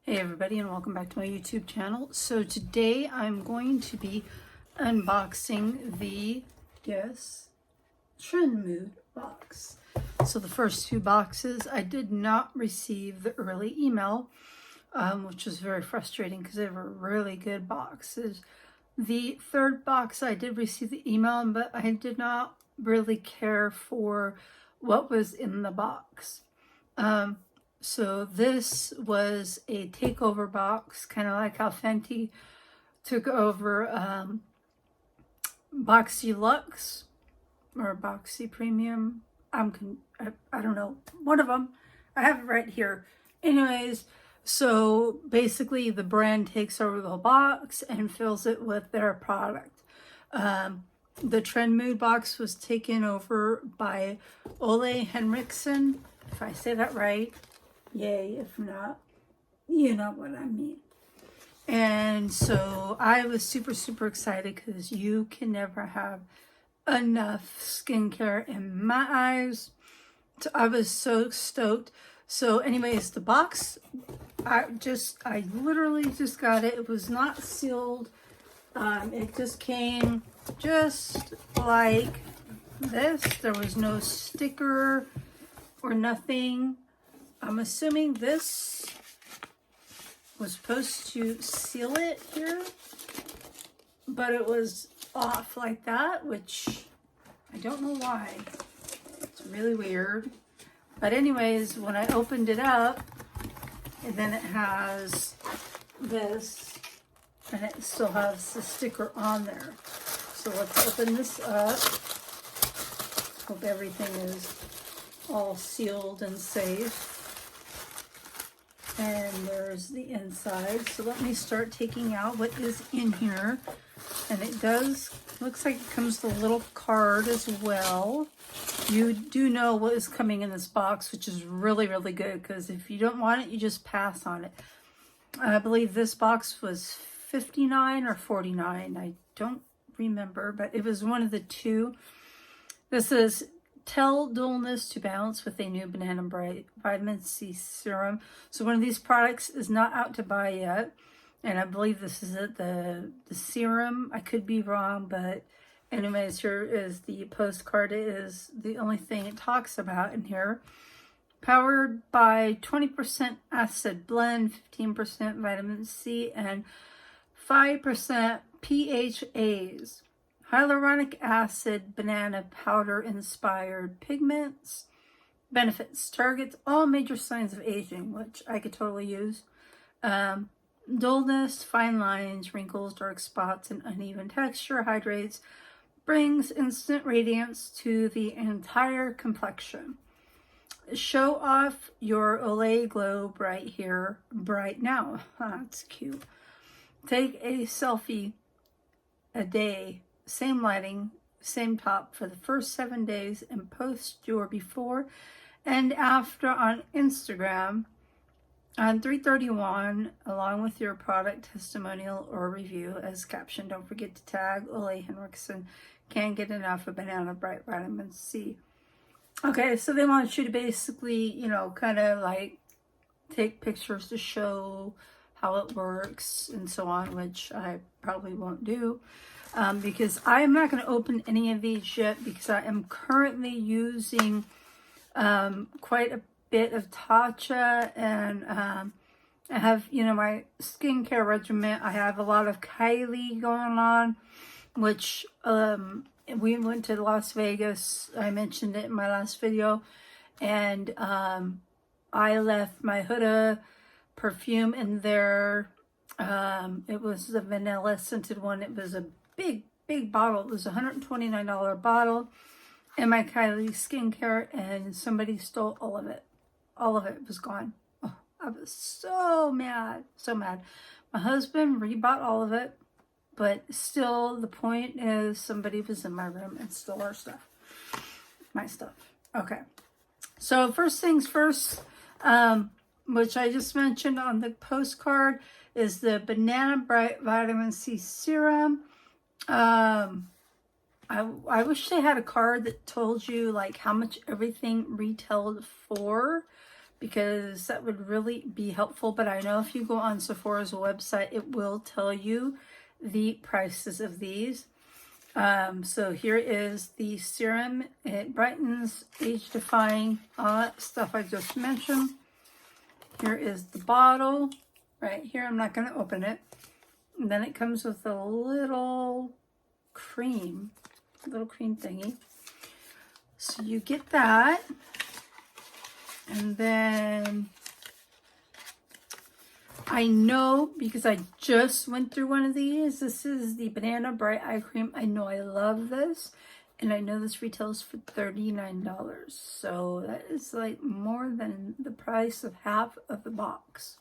Hey everybody, and welcome back to my YouTube channel. So today I'm going to be unboxing the Trendmood box. So the first two boxes I did not receive the early email, which was very frustrating because they were really good boxes. The third box I did receive the email, but I did not really care for what was in the box. So this was a takeover box, kind of like how Fenty took over boxyluxe or boxy premium. I don't know, one of them. I have it right here. Anyways, so basically the brand takes over the box and fills it with their product. The Trendmood box was taken over by Ole Henriksen, if I say that right. Yay, if not, you know what I mean. And so I was super excited because you can never have enough skincare in my eyes. So I was so stoked. So anyways, the box, I literally just got it. It was not sealed. It just came just like this. There was no sticker or nothing. I'm assuming this was supposed to seal it here, but it was off like that, which I don't know why. It's really weird. But anyways, when I opened it up, and then it has this, and it still has the sticker on there. So let's open this up. Hope everything is all sealed and safe. And there's the inside. So let me start taking out what is in here. And it looks like it comes with a little card as well. You do know what is coming in this box, which is really good, because if you don't want it, you just pass on it. I believe this box was $59 or $49. I don't remember, but it was one of the two. This is Tell Dullness to Balance with a new Banana Bright Vitamin C Serum. So one of these products is not out to buy yet. And I believe this is it, the serum. I could be wrong, but anyways, here is the postcard. It is the only thing it talks about in here. Powered by 20% acid blend, 15% vitamin C, and 5% PHAs. Hyaluronic acid, banana powder inspired pigments. Benefits: targets all major signs of aging, which I could totally use. Dullness, fine lines, wrinkles, dark spots, and uneven texture. Hydrates, brings instant radiance to the entire complexion. Show off your Olay glow bright here, bright now. That's cute. Take a selfie a day. Same lighting, same top for the first 7 days, and post your before and after on Instagram on 3/31 along with your product testimonial or review as caption. Don't forget to tag Ole Henriksen. Can't get enough of Banana Bright Vitamin C. Okay, so they want you to basically, you know, kind of like take pictures to show how it works and so on, which I probably won't do. Because I'm not going to open any of these yet, because I am currently using quite a bit of Tatcha, and I have, you know, my skincare regimen. I have a lot of Kylie going on, which we went to Las Vegas. I mentioned it in my last video, and I left my Huda perfume in there. It was the vanilla scented one. It was a big bottle. It was a $129 bottle, and my Kylie skincare, and somebody stole all of it. All of it was gone. Oh, I was so mad. My husband rebought all of it, but still the point is somebody was in my room and stole our stuff. My stuff. Okay. So first things first, which I just mentioned on the postcard, is the Banana Bright Vitamin C Serum. I wish they had a card that told you like how much everything retailed for, because that would really be helpful. But I know if you go on Sephora's website, it will tell you the prices of these. So here is the serum. It brightens, age-defying, all that stuff I just mentioned. Here is the bottle right here. I'm not going to open it. And then it comes with a little cream thingy. So you get that. And then I know, because I just went through one of these, this is the Banana Bright Eye Cream. I know I love this, and I know this retails for $39. So that is like more than the price of half of the box.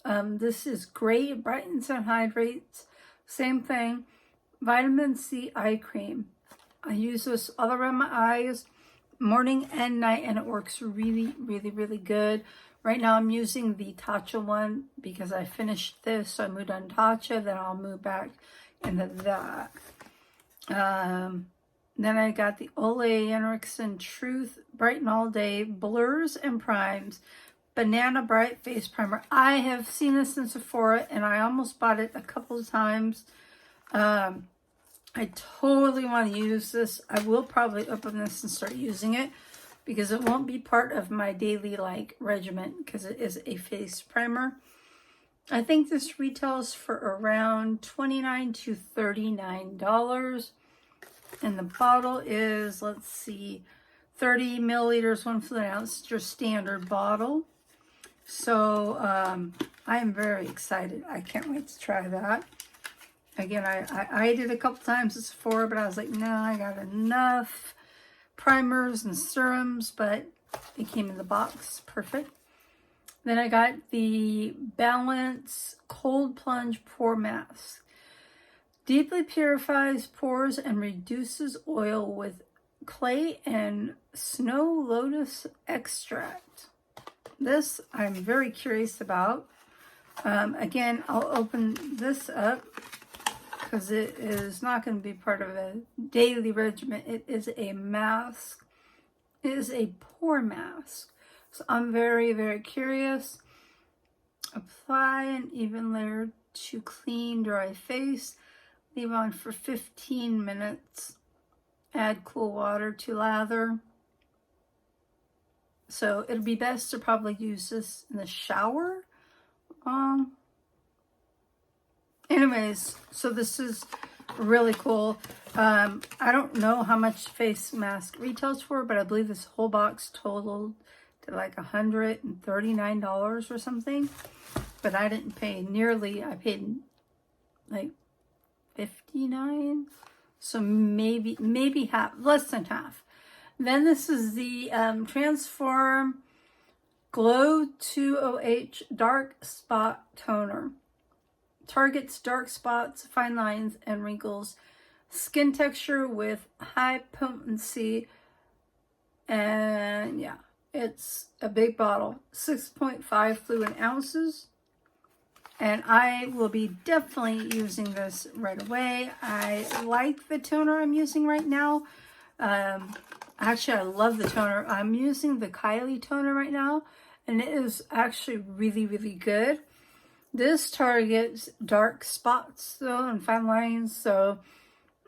This is great. It brightens and hydrates. Same thing. Vitamin C eye cream. I use this all around my eyes, morning and night, and it works really, really, really good. Right now I'm using the Tatcha one because I finished this, so I moved on Tatcha, then I'll move back into that. Then I got the Olay Henriksen Truth Brighten All Day Blurs and Primes Banana Bright Face Primer. I have seen this in Sephora, and I almost bought it a couple of times. I totally want to use this. I will probably open this and start using it, because it won't be part of my daily regimen, because it is a face primer. I think this retails for around $29 to $39. And the bottle is, let's see, 30 milliliters, 1 fluid ounce, it's your standard bottle. So I am very excited. I can't wait to try that. Again, I did a couple times at Sephora, but I was like, no, I got enough primers and serums, but it came in the box. Perfect. Then I got the Balance Cold Plunge Pore Mask. Deeply purifies pores and reduces oil with clay and snow lotus extract. This I'm very curious about. Again, I'll open this up because it is not going to be part of a daily regimen. It is a mask. It is a pore mask. So I'm very, very curious. Apply an even layer to clean, dry face. Leave on for 15 minutes. Add cool water to lather. So it'll be best to probably use this in the shower. Anyways, so this is really cool. I don't know how much face mask retails for, but I believe this whole box totaled to like $139 or something. But I didn't pay nearly, I paid like $59. So maybe half, less than half. Then this is the Transform Glow 2OH Dark Spot Toner. Targets dark spots, fine lines, and wrinkles. Skin texture with high potency. And yeah, it's a big bottle. 6.5 fluid ounces. And I will be definitely using this right away. I like the toner I'm using right now. Actually, I love the toner. I'm using the Kylie toner right now, and it is actually really, really good. This targets dark spots though and fine lines, so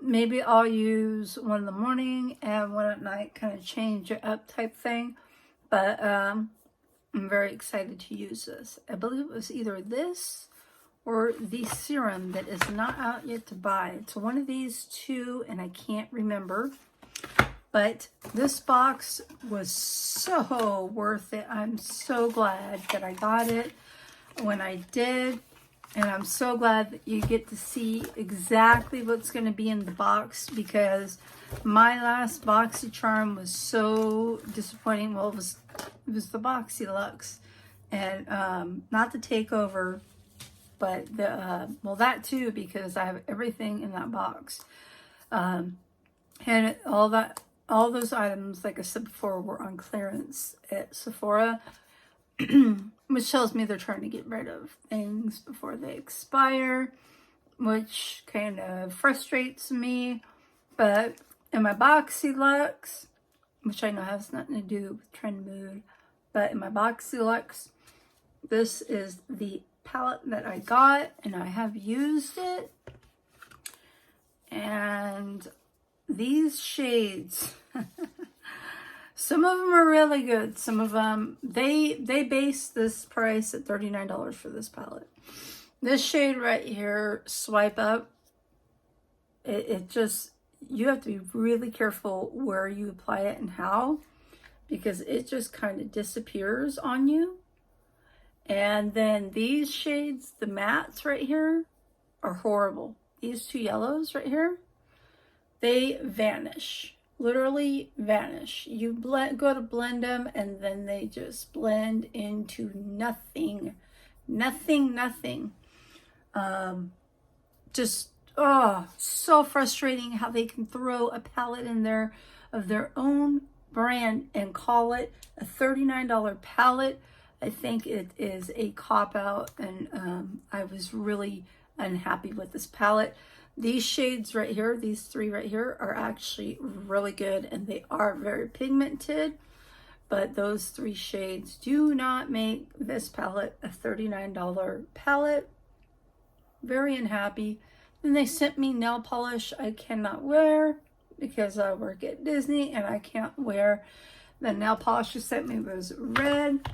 maybe I'll use one in the morning and one at night, kind of change it up type thing. But I'm very excited to use this. I believe it was either this or the serum that is not out yet to buy. It's one of these two, and I can't remember. But this box was so worth it. I'm so glad that I got it when I did. And I'm so glad that you get to see exactly what's going to be in the box, because my last boxycharm was so disappointing. Well, it was the boxyluxe, and not the takeover, but the well, that too, because I have everything in that box. And all those items, like I said before, were on clearance at Sephora, which tells me they're trying to get rid of things before they expire, which kind of frustrates me. But in my boxyluxe, which I know has nothing to do with Trendmood, But in my boxyluxe, this is the palette that I got, and I have used it. And these shades, some of them are really good. Some of them, they base this price at $39 for this palette. This shade right here, Swipe Up, it just, you have to be really careful where you apply it and how, because it just kind of disappears on you. And then these shades, the mattes right here, are horrible. These two yellows right here, they vanish, literally vanish. You go to blend them, and then they just blend into nothing. Just, oh, so frustrating how they can throw a palette in there of their own brand and call it a $39 palette. I think it is a cop-out, and I was really unhappy with this palette. These shades right here, these three right here, are actually really good, and they are very pigmented, but those three shades do not make this palette a $39 palette. Very unhappy. Then they sent me nail polish I cannot wear because I work at Disney and I can't wear the nail polish they sent me was red.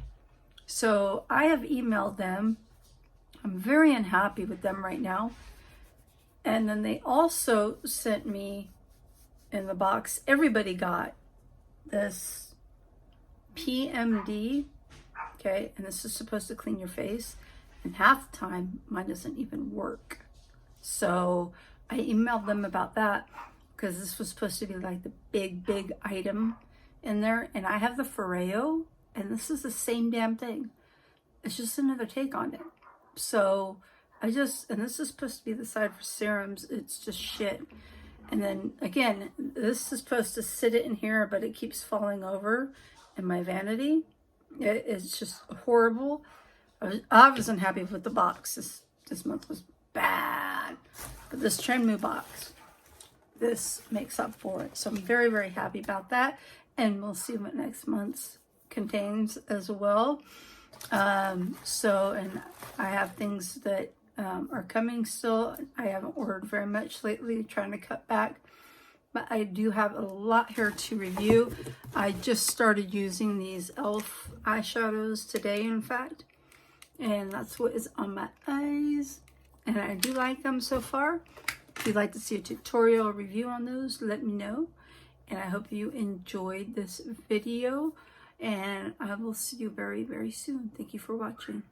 So I have emailed them. I'm very unhappy with them right now. And then they also sent me in the box, everybody got this PMD, okay? And this is supposed to clean your face. And half the time, mine doesn't even work. So I emailed them about that because this was supposed to be like the big item in there. And I have the Foreo, and this is the same damn thing. It's just another take on it. So and this is supposed to be the side for serums. It's just shit. And then again, this is supposed to sit it in here, but it keeps falling over in my vanity. It's just horrible. I was unhappy with the box. This month was bad. But this Trendmood box, this makes up for it. So I'm very happy about that. And we'll see what next month's contains as well. And I have things that are coming still. I haven't ordered very much lately, trying to cut back. But I do have a lot here to review. I just started using these e.l.f. eyeshadows today, in fact. And that's what is on my eyes. And I do like them so far. If you'd like to see a tutorial review on those, let me know. And I hope you enjoyed this video. And I will see you very soon. Thank you for watching.